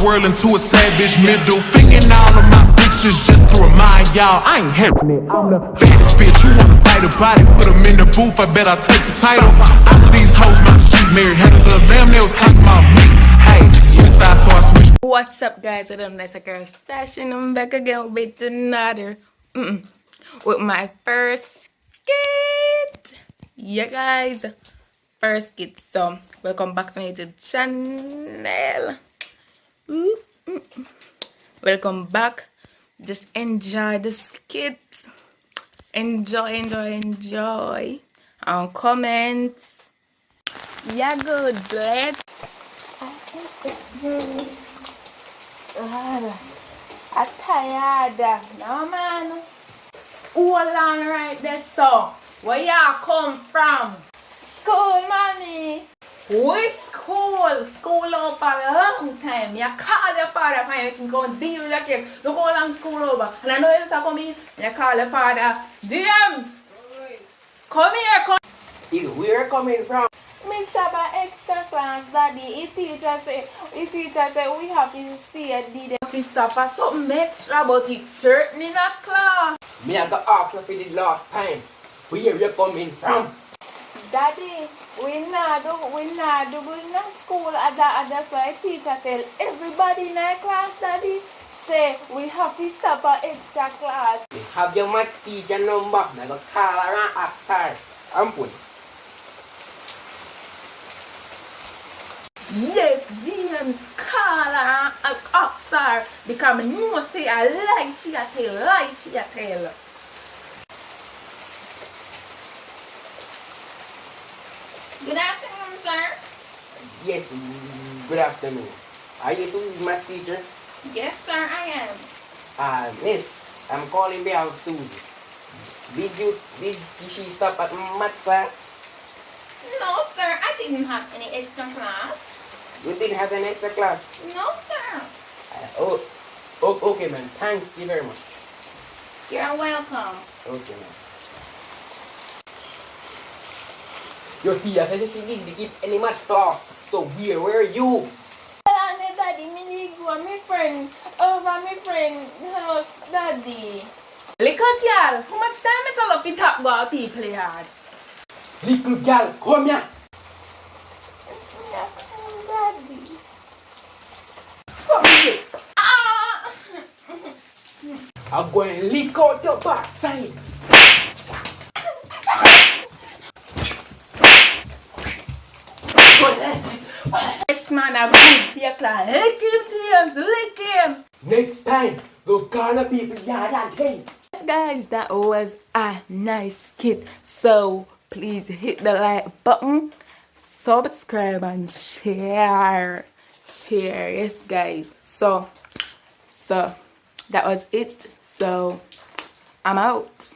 world into a savage middle. Thinking all of my bitches just to remind y'all I ain't having it. I'm the baddest bitch. You wanna bite a body, put them in the booth. I bet I'll take the title. All of these hoes my sheet married. Had a little lamb, they was talking about me. Hey, switch sides, so I switched. What's up, guys? It's nice girl stashing. I'm back again with another with my first skit. Yeah, guys, first skit. So welcome back to my YouTube channel. Welcome back. Just enjoy the skit. Enjoy. And comments. Yeah, good. Let's. I'm tired. No, man. Hold on right there, so. Where y'all come from? School, mommy. Which school? School over for a long time. You call your father and you can go and deal with your kids. You go along school over. And I know you're coming. You call your father. James! Come here, come. Where are coming from? Mr. By extra class, daddy. If teacher say we have to stay at the sister for something extra, but it's certain in a class. Me I got asked for the last time. Where are you coming from? Daddy, we not do good in school. That's why teacher tell everybody in our class, daddy, say we have to stop at extra class. You have your math teacher number. I got call her and ask her. I'm put. Yes, James, call her and ask her because I know say a lie she a tell. Good afternoon, sir. Yes, good afternoon. Are you Susie's math teacher? Yes, sir, I am. Miss, I'm calling behalf of Suzie. Did she stop at math class? No, sir, I didn't have any extra class. You didn't have an extra class? No, sir. Okay, ma'am. Thank you very much. You're welcome. Okay, ma'am. Your teacher said she didn't keep any math class. So where were you? Daddy, me need go with my friend over my friend house, daddy. Little girl, how much time it all up in top go out to play hard? Little girl, come here. Daddy. Come here. Ah! I'm going to leak out your backside. This man a good for your class. Lick him, James, lick him. Next time, go call the people yard again. Yes, guys, that was a nice skit. So please hit the like button, subscribe, and share. Yes, guys. So that was it. So I'm out.